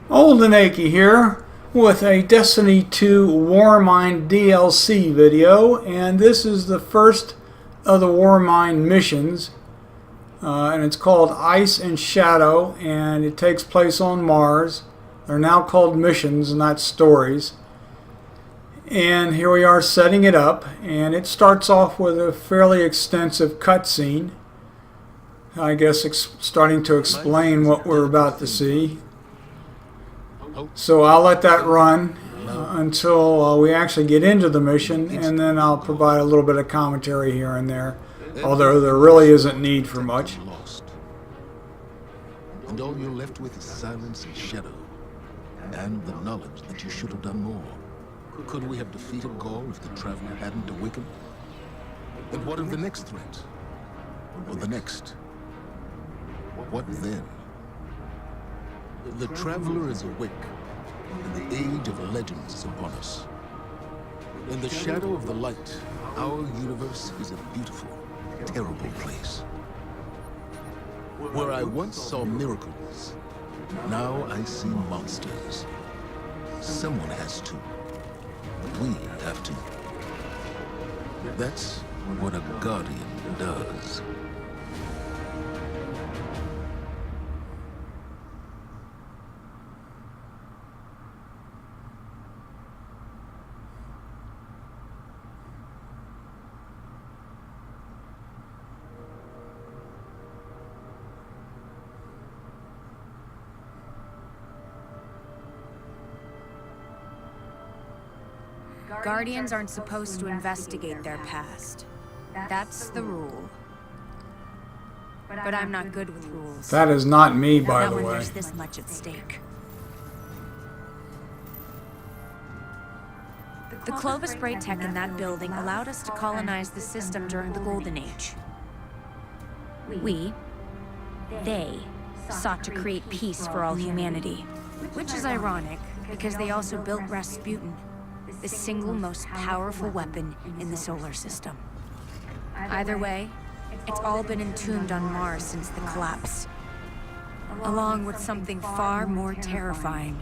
Oldenachy here with a Destiny 2 Warmind DLC video, and this is the first of the Warmind missions, and it's called Ice and Shadow, and it takes place on Mars. They're now called missions, not stories. And here we are setting it up, and it starts off with a fairly extensive cutscene, I guess starting to explain what we're about to see. So I'll let that run until we actually get into the mission, and then I'll provide a little bit of commentary here and there, although there really isn't need for much. And all you're left with is silence and shadow, and the knowledge that you should have done more. Could we have defeated Gaul if the Traveler hadn't awakened? And what of the next threat? Or the next? What then? The Traveler is awake, and the age of legends is upon us. In the shadow of the light, our universe is a beautiful, terrible place. Where I once saw miracles, now I see monsters. Someone has to. We have to. That's what a Guardian does. Guardians aren't supposed to investigate their past. That's the rule. But I'm not good with rules. That is not me, by Not the when way. there's this much at stake. The Clovis Bray tech in that building allowed us to colonize the system during the Golden Age. They sought to create peace for all humanity. Which is ironic, because they also built Rasputin, the single most powerful weapon in the solar system. Either way, it's all been entombed on Mars since the collapse, along with something far more terrifying.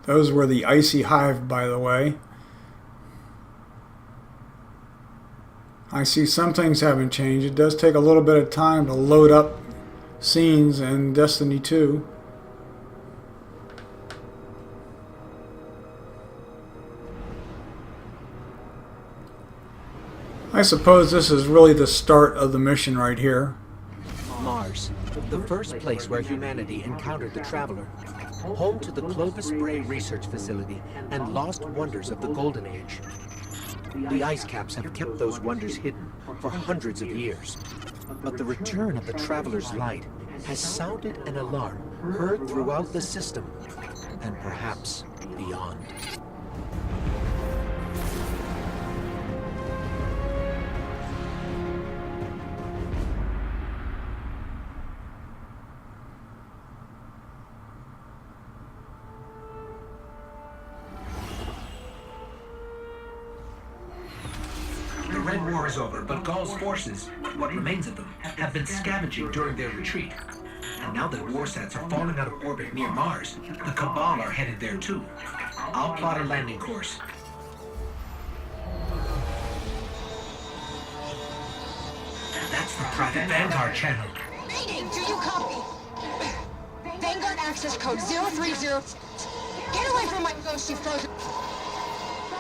Those were the Icy Hive, by the way. I see some things haven't changed. It does take a little bit of time to load up scenes in Destiny 2. I suppose this is really the start of the mission right here. Mars, the first place where humanity encountered the Traveler. Home to the Clovis Bray Research Facility and lost wonders of the Golden Age. The ice caps have kept those wonders hidden for hundreds of years. But the return of the Traveler's light has sounded an alarm heard throughout the system, and perhaps beyond. The Red War is over, but Gaul's forces, what remains of them, have been scavenging during their retreat. And now that warsats are falling out of orbit near Mars, the Cabal are headed there too. I'll plot a landing course. That's the private Vanguard channel. Mayday, do you copy? Vanguard access code 030. Get away from my ghost, you frozen.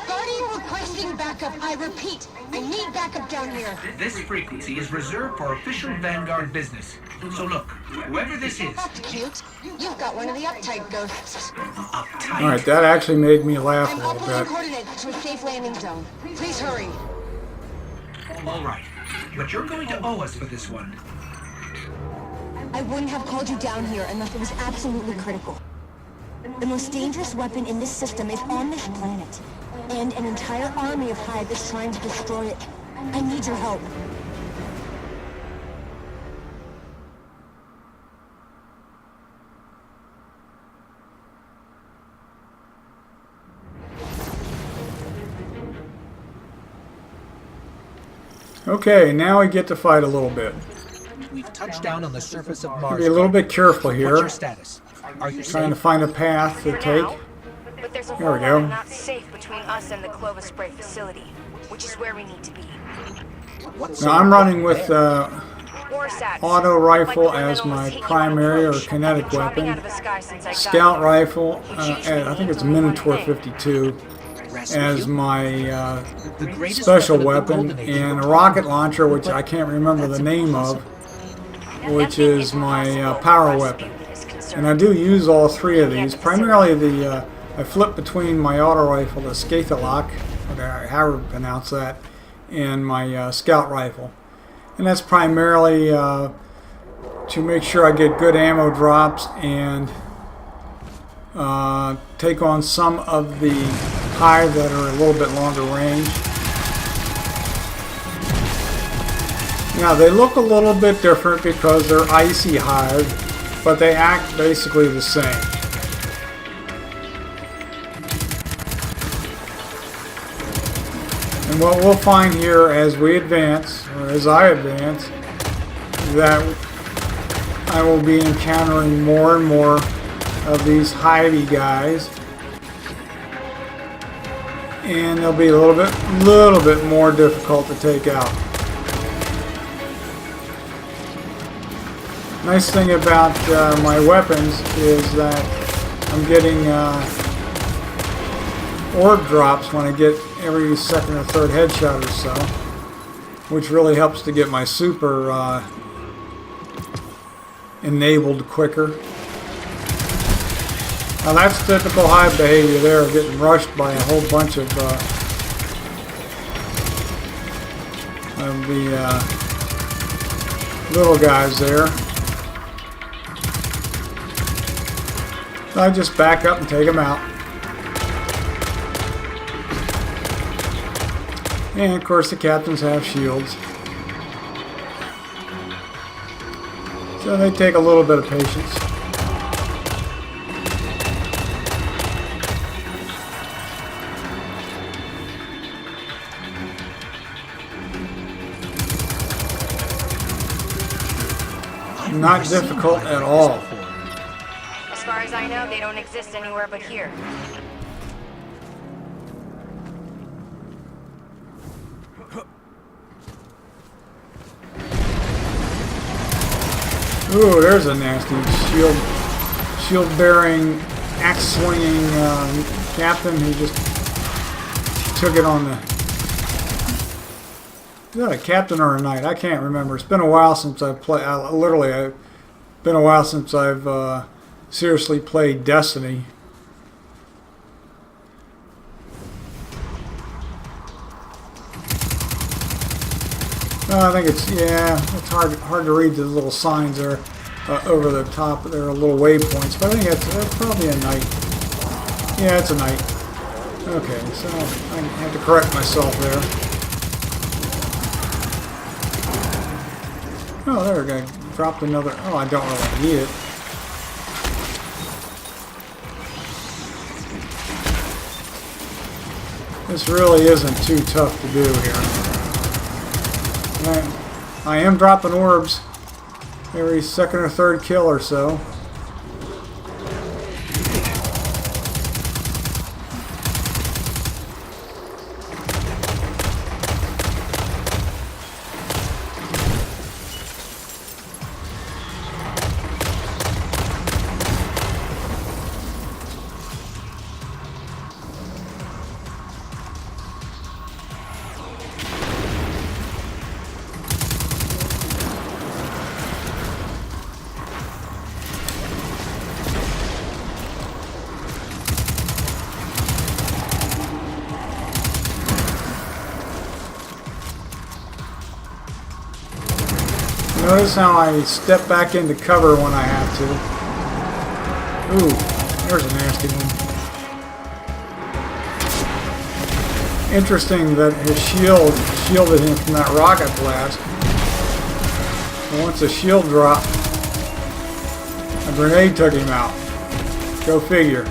Guardian requesting backup. I repeat, I need backup down here. This frequency is reserved for official Vanguard business. So look, whoever this is, That's cute. You've got one of the uptight ghosts. uptight. Alright, that actually made me laugh I'm a little uploading bit. coordinates to a safe landing zone. Please hurry. All right, but you're going to owe us for this one. I wouldn't have called you down here unless it was absolutely critical. The most dangerous weapon in this system is on this planet. And an entire army of Hive is trying to destroy it. I need your help. Okay, now we get to fight a little bit. We've touched down on the surface of Mars. Be a little bit careful What's here. your status? Are you Trying to safe? find a path to take. But there's a There we whole go. lot not safe between us and the Clovis Spray facility, which is where we need to be. What's Now I'm running with Warsats, auto rifle like the one as that almost my hit you on primary or approach. kinetic I've been dropping weapon. out of the sky since I got Scout here. rifle, and I think it's a Minotaur 52 Rescue as you? my The greatest special weapon weapon, of the Golden Age. and a rocket launcher, which I can't remember the name of, which is my power weapon. And I do use all three of these. Primarily I flip between my auto rifle, the Scathalok, however you pronounce that, and my scout rifle. And that's primarily to make sure I get good ammo drops and take on some of the hive that are a little bit longer range. Now they look a little bit different because they're icy hive, but they act basically the same. And what we'll find here as we advance, or as I advance, that I will be encountering more and more of these hivey guys. And they'll be a little bit more difficult to take out. Nice thing about my weapons is that I'm getting orb drops when I get every second or third headshot or so, which really helps to get my super enabled quicker. Now that's typical hive behavior there, getting rushed by a whole bunch of the little guys there. So I just back up and take them out. And of course the captains have shields. So they take a little bit of patience. Not difficult at all. As far as I know, they don't exist anywhere but here. Ooh, there's a nasty shield-bearing, axe-swinging captain who just took it on the... Is that a captain or a knight? I can't remember. It's been a while since I've played. It's been a while since I've seriously played Destiny. I think it's it's hard to read the little signs there over the top. There are little waypoints, but I think that's probably a knight. Yeah, it's a knight. Okay, so I have to correct myself there. Oh, there we go. Dropped another. Oh, I don't really need it. This really isn't too tough to do here. I am dropping orbs every second or third kill or so. Notice how I step back into cover when I have to. Ooh, there's a nasty one. Interesting that his shield shielded him from that rocket blast. And once the shield dropped, a grenade took him out. Go figure.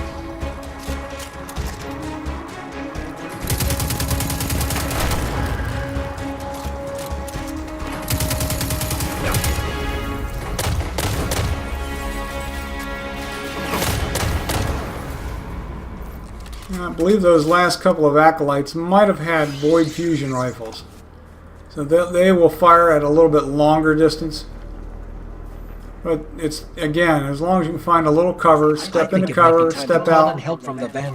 I believe those last couple of acolytes might have had void fusion rifles. So they will fire at a little bit longer distance. But it's, again, as long as you can find a little cover, step into cover, step out,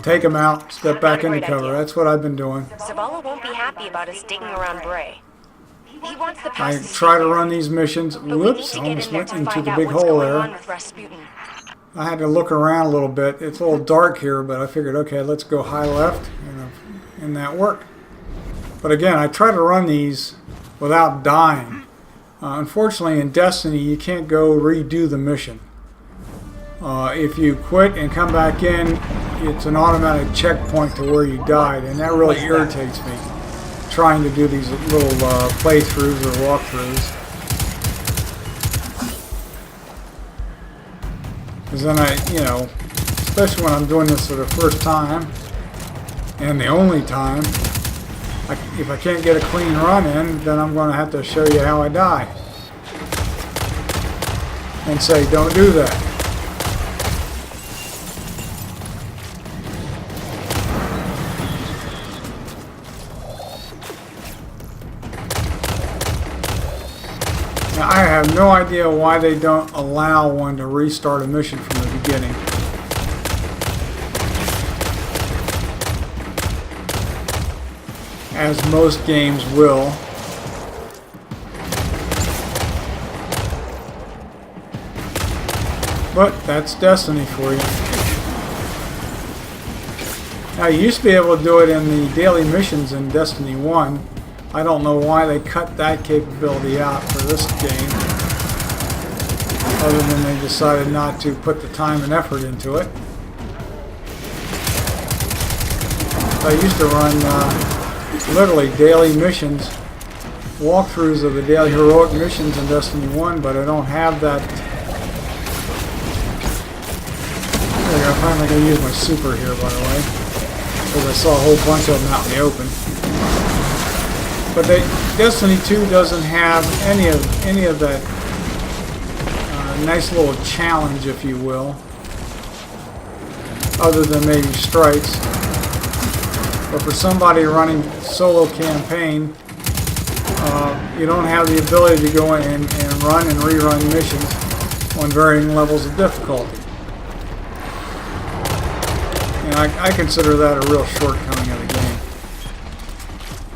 take them out, step back into cover. That's what I've been doing. Zavala won't be happy about us digging around Bray. He wants the I try to run these missions. Whoops, I almost went into the big hole there. I had to look around a little bit. It's a little dark here, but I figured, okay, let's go high left, and that worked. But again, I try to run these without dying. Unfortunately, in Destiny, you can't go redo the mission. If you quit and come back in, it's an automatic checkpoint to where you died, and that really irritates me, trying to do these little playthroughs or walkthroughs. Because then especially when I'm doing this for the first time, and the only time, if I can't get a clean run in, then I'm going to have to show you how I die. And say, don't do that. Now, I have no idea why they don't allow one to restart a mission from the beginning. As most games will. But that's Destiny for you. Now, you used to be able to do it in the daily missions in Destiny 1. I don't know why they cut that capability out for this game, other than they decided not to put the time and effort into it. I used to run literally daily missions, walkthroughs of the daily heroic missions in Destiny 1, but I don't have that. I'm finally going to use my super here, by the way, because I saw a whole bunch of them out in the open. But Destiny 2 doesn't have any of that nice little challenge, if you will, other than maybe strikes. But for somebody running solo campaign, you don't have the ability to go in and run and rerun missions on varying levels of difficulty. And I consider that a real shortcoming of the game.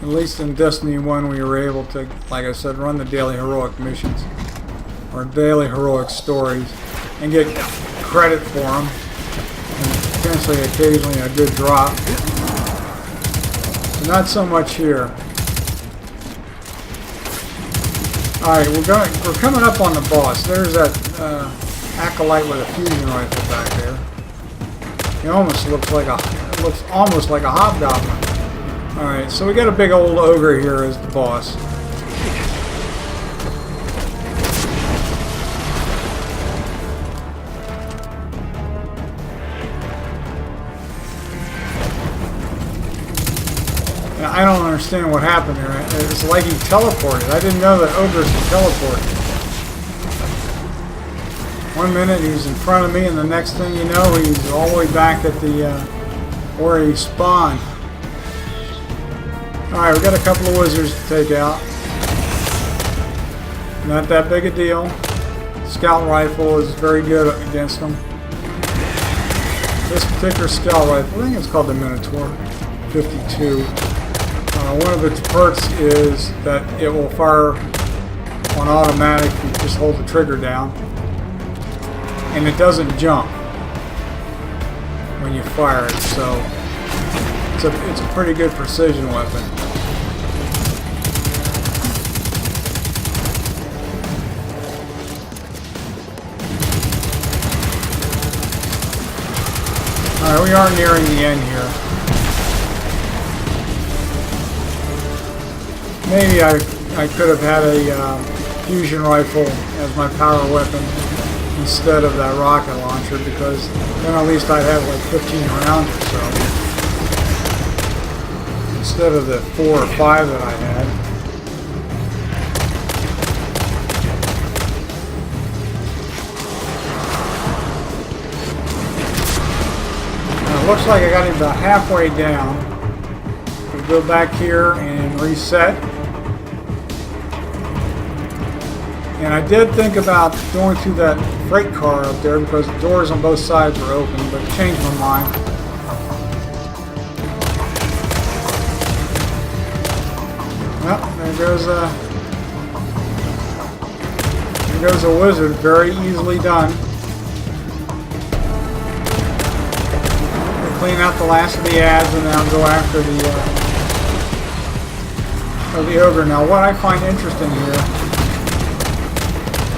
At least in Destiny 1 we were able to, like I said, run the daily heroic missions or daily heroic stories and get credit for them, and potentially occasionally a good drop. But not so much here. Alright, we're coming up on the boss. There's that acolyte with a fusion rifle back there. He almost looks almost like a hobgoblin. Alright, so we got a big old ogre here as the boss. Now, I don't understand what happened here. It's like he teleported. I didn't know that ogres could teleport. One minute he's in front of me, and the next thing you know, he's all the way back at the where he spawned. Alright, we got a couple of wizards to take out. Not that big a deal. Scout rifle is very good against them. This particular scout rifle, I think it's called the Minotaur 52. One of its perks is that it will fire on automatic. You just hold the trigger down. And it doesn't jump when you fire it, so it's a pretty good precision weapon. are nearing the end here. Maybe I could have had a fusion rifle as my power weapon instead of that rocket launcher, because then at least I'd have like 15 rounds or so instead of the 4 or 5 that I had. Now, it looks like I got him about halfway down. We'll go back here and reset. And I did think about going through that freight car up there because the doors on both sides were open, but changed my mind. Well, there goes a wizard. Very easily done. We'll clean out the last of the ads and then I'll go after the ogre. Now, what I find interesting here,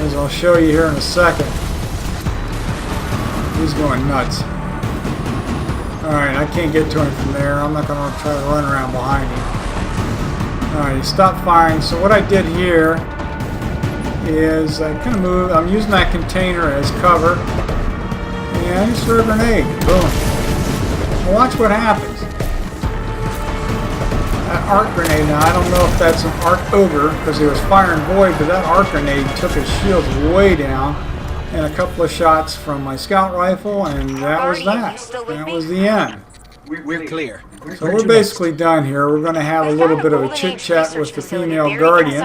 as I'll show you here in a second, he's going nuts. Alright, I can't get to him from there. I'm not going to try to run around behind him. Alright, he stopped firing. So what I did here is I kind of moved. I'm using that container as cover. And I just threw a grenade. Boom. Now watch what happens. That arc grenade, now I don't know if that's an arc ogre because he was firing void, but that arc grenade took his shields way down, and a couple of shots from my scout rifle, and that was that. That was the end. We're clear. So we're basically done here. We're going to have a little bit of a chit chat with the female guardian.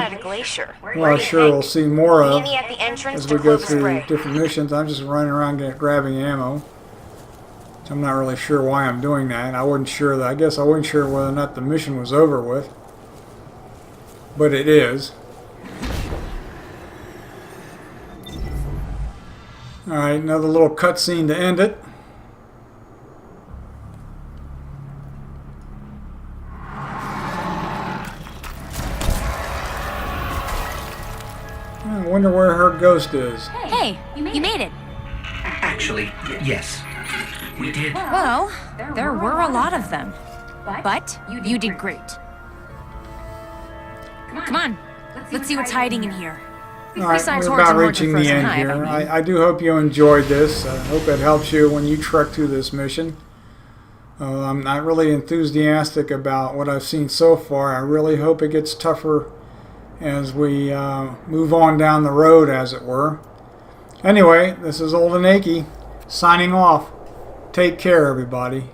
Well, I'm sure we'll see more of as we go through different missions. I'm just running around grabbing ammo. I'm not really sure why I'm doing that. I wasn't sure that. I guess I wasn't sure whether or not the mission was over with, but it is. All right, another little cutscene to end it. I wonder where her ghost is. Hey, you made it. Actually, yes. We did. Well, there were a lot of them. But you did great. Come on, let's see what's hiding in here. All right, we're about reaching the end here. I do hope you enjoyed this. I hope it helps you when you trek through this mission. I'm not really enthusiastic about what I've seen so far. I really hope it gets tougher as we move on down the road, as it were. Anyway, this is Old and Achy signing off. Take care, everybody.